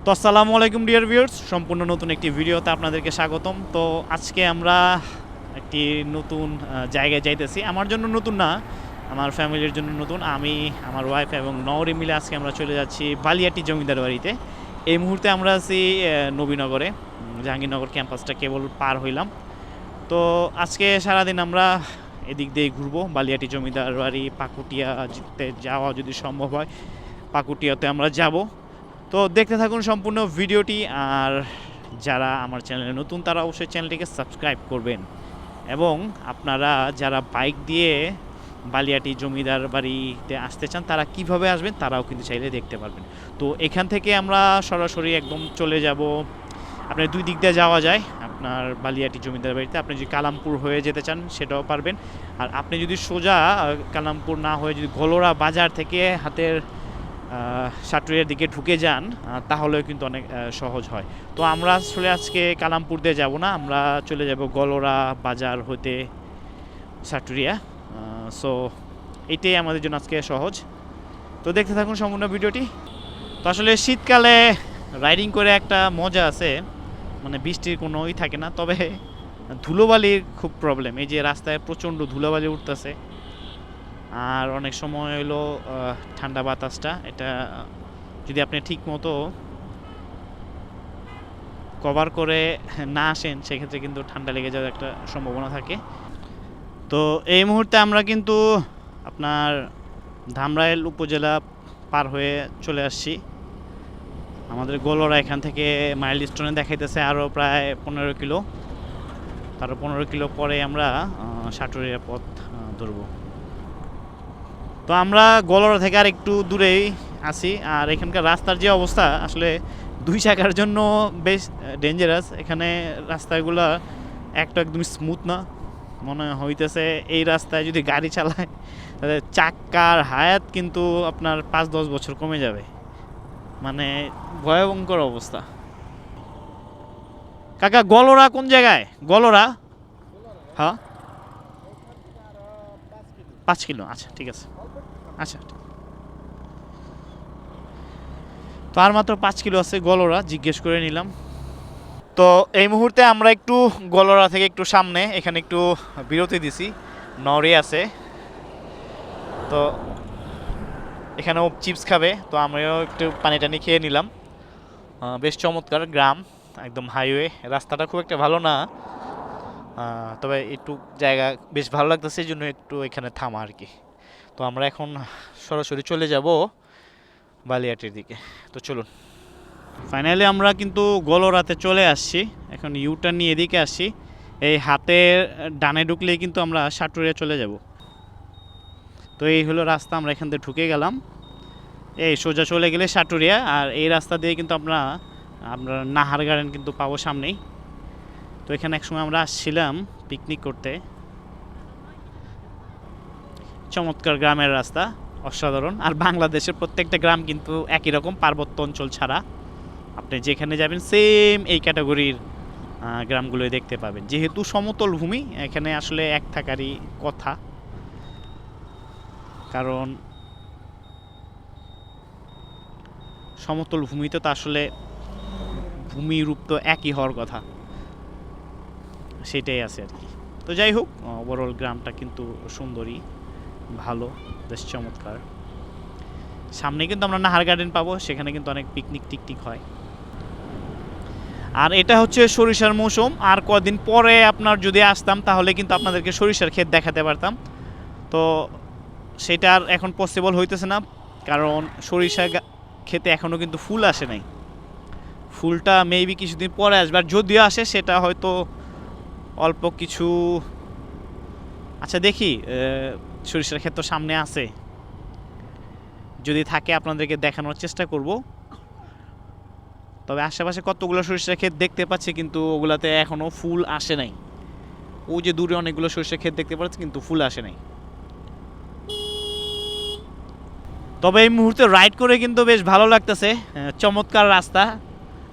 তো আসসালামু আলাইকুম ডিয়ার ভিউয়ার্স, সম্পূর্ণ নতুন একটি ভিডিওতে আপনাদেরকে স্বাগতম। তো আজকে আমরা একটি নতুন জায়গায় যাইতেছি। আমার জন্য নতুন না, আমার ফ্যামিলির জন্য নতুন। আমি, আমার ওয়াইফ এবং নওরি মিলে আজকে আমরা চলে যাচ্ছি বালিয়াটি জমিদার বাড়িতে। এই মুহূর্তে আমরা আছি নবীনগরে, জাহাঙ্গীরনগর ক্যাম্পাসটা কেবল পার হইলাম। তো আজকে সারাদিন আমরা এদিক দিয়ে ঘুরবো। বালিয়াটি জমিদার বাড়ি, পাকুটিয়া যেতে যাওয়া যদি সম্ভব হয়, পাকুটিয়াতে আমরা যাব। তো দেখতে থাকুন সম্পূর্ণ ভিডিওটি। আর যারা আমার চ্যানেলে নতুন তারা অবশ্যই চ্যানেলটিকে সাবস্ক্রাইব করবেন। এবং আপনারা যারা বাইক দিয়ে বালিয়াটি জমিদার বাড়িতে আসতে চান তারা কিভাবে আসবেন তারাও কিন্তু চাইলে দেখতে পারবেন। তো এখান থেকে আমরা সরাসরি একদম চলে যাব। আপনার দুই দিক দিয়ে যাওয়া যায় আপনার বালিয়াটি জমিদার বাড়িতে। আপনি যদি কালামপুর হয়ে যেতে চান সেটাও পারবেন। আর আপনি যদি সোজা কালামপুর না হয়ে যদি গলোরা বাজার থেকে হাতের সাটুরিয়ার দিকে ঢুকে যান তাহলেও কিন্তু অনেক সহজ হয়। তো আমরা আসলে আজকে কালামপুর দিয়ে যাব না, আমরা চলে যাব গলোরা বাজার হতে সাটুরিয়া। সো এটাই আমাদের জন্য আজকে সহজ। তো দেখতে থাকুন সম্পূর্ণ ভিডিওটি। তো আসলে শীতকালে রাইডিং করে একটা মজা আছে, মানে বৃষ্টির কোনোই থাকে না, তবে ধুলোবালির খুব প্রবলেম। এই যে রাস্তায় প্রচণ্ড ধুলোবালি উঠতেছে, আর অনেক সময় হলো ঠান্ডা বাতাসটা, এটা যদি আপনি ঠিক মতো কভার করে না আসেন সেক্ষেত্রে কিন্তু ঠান্ডা লেগে যাওয়ার একটা সম্ভাবনা থাকে। তো এই মুহূর্তে আমরা কিন্তু আপনার ধামরাইল উপজেলা পার হয়ে চলে আসছি। আমাদের গলোরা এখান থেকে মাইল স্টোনে দেখাইতেছে আরও প্রায় 15 কিলো। তারও 15 কিলো পরে আমরা সাটুরিয়া পথ ধরবো। তো আমরা গলোরা থেকে আর একটু দূরেই আছি। আর এখানকার রাস্তার যে অবস্থা আসলে দুই চাকার জন্য বেশ ডেঞ্জারাস। এখানে রাস্তাগুলো একটা একদম স্মুথ না, মনে হইতেছে এই রাস্তায় যদি গাড়ি চালায় তাহলে চাক্কার হায়াত কিন্তু আপনার 5-10 বছর কমে যাবে, মানে ভয়ঙ্কর অবস্থা। কাকা গলোরা কোন জায়গায়? গলোরা, হ্যাঁ 5 কিলো, আচ্ছা ঠিক আছে। আচ্ছা, তো আর মাত্র 5 কিলো আছে গলোরা, জিজ্ঞেস করে নিলাম। তো এই মুহূর্তে আমরা একটু গলোরা থেকে একটু সামনে এখানে একটু বিরতি দিছি, নরে আছে। তো এখানেও চিপস খাবে, তো আমরাও একটু পানি টানি খেয়ে নিলাম। বেশ চমৎকার গ্রাম, একদম হাইওয়ে। রাস্তাটা খুব একটা ভালো না, তবে একটু জায়গা বেশ ভালো লাগতেছে, এই জন্য একটু এখানে থামা আর কি। তো আমরা এখন সরাসরি চলে যাব বালিয়াটির দিকে। তো চলুন। ফাইনালি আমরা কিন্তু গলোরাতে চলে আসছি। এখন ইউটার্ন নিয়ে এদিকে আসছি। এই হাতের ডানে ঢুকলেই কিন্তু আমরা সাটুরিয়া চলে যাব। তো এই হলো রাস্তা, আমরা এখান থেকে ঢুকে গেলাম। এই সোজা চলে গেলে সাটুরিয়া। আর এই রাস্তা দিয়ে কিন্তু আমরা নাহার গার্ডেন কিন্তু পাবো সামনেই। তো এখানে একসময় আমরা আসছিলাম পিকনিক করতে। চমৎকার গ্রামের রাস্তা, অসাধারণ। আর বাংলাদেশের প্রত্যেকটা গ্রাম কিন্তু একই রকম, পার্বত্য অঞ্চল ছাড়া। আপনি যেখানে যাবেন সেম এই ক্যাটাগরির গ্রামগুলোই দেখতে পাবেন। যেহেতু সমতল ভূমি, এখানে আসলে এক থাকারই কথা, কারণ সমতল ভূমিতে তো আসলে ভূমিরূপ তো একই হওয়ার কথা, সেটাই আছে আর কি। তো যাই হোক, ওভারঅল গ্রামটা কিন্তু সুন্দরী, ভালো, বেশ চমৎকার। সামনে কিন্তু আমরা নাহার গার্ডেন পাবো, সেখানে কিন্তু অনেক পিকনিক টিকটিক হয়। আর এটা হচ্ছে সরিষার মৌসুম। আর কদিন পরে আপনার যদি আসতাম তাহলে কিন্তু আপনাদেরকে সরিষার ক্ষেত দেখাতে পারতাম। তো সেটা আর এখন পসিবল হইতেছে না, কারণ সরিষা ক্ষেতে এখনও কিন্তু ফুল আসে নাই। ফুলটা মেবি কিছুদিন পরে আসবে, আর যদিও আসে সেটা হয়তো অল্প কিছু। আচ্ছা দেখি, সরিষার ক্ষেত তো সামনে আছে, যদি থাকে আপনাদেরকে দেখানোর চেষ্টা করব। তবে আশেপাশে কতগুলো সরিষার ক্ষেত দেখতে পাচ্ছি, কিন্তু ওগুলাতে এখনও ফুল আসে নাই। ওই যে দূরে অনেকগুলো সরিষার ক্ষেত দেখতে পাচ্ছি, কিন্তু ফুল আসে নাই। তবে এই মুহূর্তে রাইড করে কিন্তু বেশ ভালো লাগতেছে, চমৎকার রাস্তা।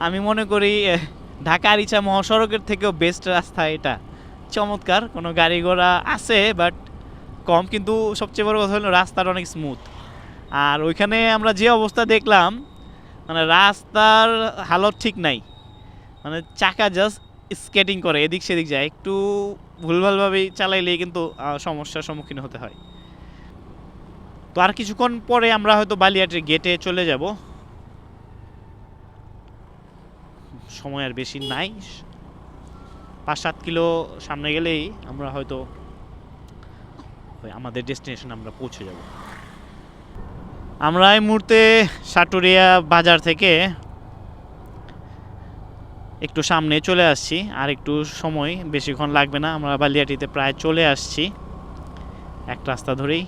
আমি মনে করি ঢাকা আরিচা মহাসড়কের থেকেও বেস্ট রাস্তা এটা। চমৎকার, কোনো গাড়ি ঘোড়া আছে বাট কম, কিন্তু সবচেয়ে বড় কথা হলো রাস্তাটা অনেক স্মুথ। আর ওইখানে আমরা যে অবস্থা দেখলাম, মানে রাস্তার হালত ঠিক নাই, মানে চাকা জাস্ট স্কেটিং করে এদিক সেদিক যায়, একটু ভুলভালভাবেই চালাইলেই কিন্তু সমস্যার সম্মুখীন হতে হয়। তো আর কিছুক্ষণ পরে আমরা হয়তো বালিয়াটির গেটে চলে যাব, সময় আর বেশি নাই, 5-7 কিলো সামনে গেলেই আমরা হয়তো আমাদের ডেস্টিনেশন আমরা পৌঁছে যাব। আমরা এই মুহূর্তে সাটুরিয়া বাজার থেকে একটু সামনে চলে আসছি, আর একটু সময় বেশিক্ষণ লাগবে না, আমরা বালিয়াটিতে প্রায় চলে আসছি এক রাস্তা ধরেই।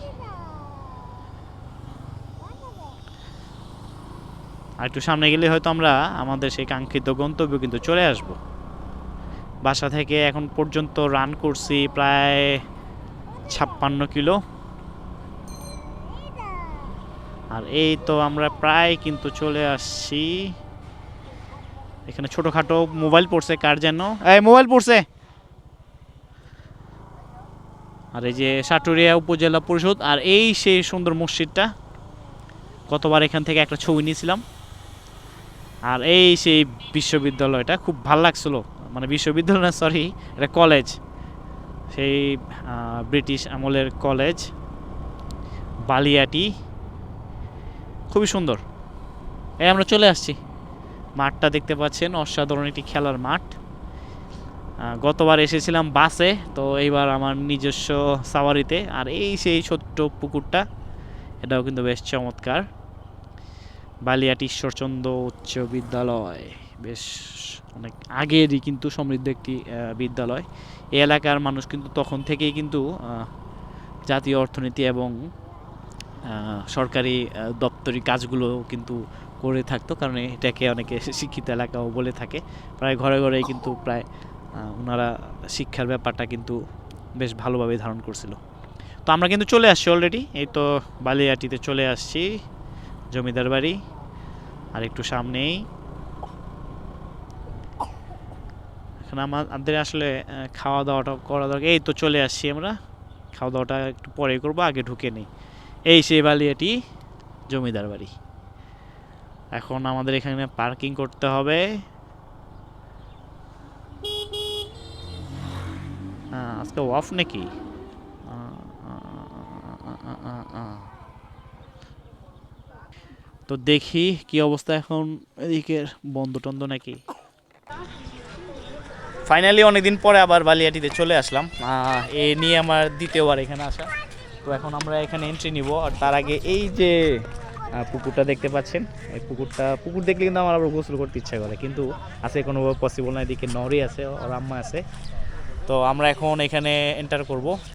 আর একটু সামনে গেলে হয়তো আমরা আমাদের সেই কাঙ্ক্ষিত গন্তব্য কিন্তু চলে আসব। বাসা থেকে এখন পর্যন্ত রান করছি প্রায় 56 কিলো, আর এই তো আমরা প্রায় কিন্তু চলে আসছি। এখানে ছোটখাটো মোবাইল পড়ছে, কার যেন এই মোবাইল পড়ছে। আর এই যে সাটুরিয়া উপজেলা পরিষদ, আর এই সেই সুন্দর মসজিদটা, গতবার এখান থেকে একটা ছবি নিয়েছিলাম। আর এই সেই বিশ্ববিদ্যালয়টা খুব ভালো লাগছিল, মানে বিশ্ববিদ্যালয় না সরি, এটা কলেজ, সেই ব্রিটিশ আমলের কলেজ বালিয়াটি, খুবই সুন্দর। এই আমরা চলে আসছি, মাঠটা দেখতে পাচ্ছেন, অসাধারণ একটি খেলার মাঠ। গতবার এসেছিলাম বাসে, তো এইবার আমার নিজস্ব সাওয়ারিতে। আর এই সেই ছোট্ট পুকুরটা, এটাও কিন্তু বেশ চমৎকার। বালিয়াটি ঈশ্বরচন্দ্র উচ্চ বিদ্যালয়, বেশ অনেক আগেরই কিন্তু সমৃদ্ধ একটি বিদ্যালয়। এই এলাকার মানুষ কিন্তু তখন থেকেই কিন্তু জাতীয় অর্থনীতি এবং সরকারি দপ্তরি কাজগুলো কিন্তু করে থাকতো, কারণ এটাকে অনেকে শিক্ষিত এলাকাও বলে থাকে। প্রায় ঘরে ঘরেই কিন্তু প্রায় ওনারা শিক্ষার ব্যাপারটা কিন্তু বেশ ভালোভাবে ধারণ করছিল। তো আমরা কিন্তু চলে আসছি অলরেডি, এই তো বালিয়াটিতে চলে আসছি, জমিদার বাড়ি। আর একটু সামনেই এখন আমাদের আসলে খাওয়া দাওয়াটা করা দরকার। এই তো চলে আসছি আমরা, খাওয়া দাওয়াটা একটু পরে করবো, আগে ঢুকে নেই। এই সেই বালিয়াটি জমিদার বাড়ি। এখন আমাদের এখানে পার্কিং করতে হবে। আজকে অফ নাকি? তো দেখি কি অবস্থা এখন, এদিকে বন্ধ টন্ধ নাকি। ফাইনালি অনেকদিন পরে আবার বালিয়াটিতে চলে আসলাম, এ নিয়ে আমার দ্বিতীয়বার এখানে আসা। তো এখন আমরা এখানে এন্ট্রি নিব, আর তার আগে এই যে পুকুরটা দেখতে পাচ্ছেন, এই পুকুর দেখলে কিন্তু আমার আবার গোসল করতে ইচ্ছা করে, কিন্তু আজকে কোনোভাবে পসিবল না। এদিকে নরি আছে, ওর আম্মা আছে, তো আমরা এখন এখানে এন্টার করব।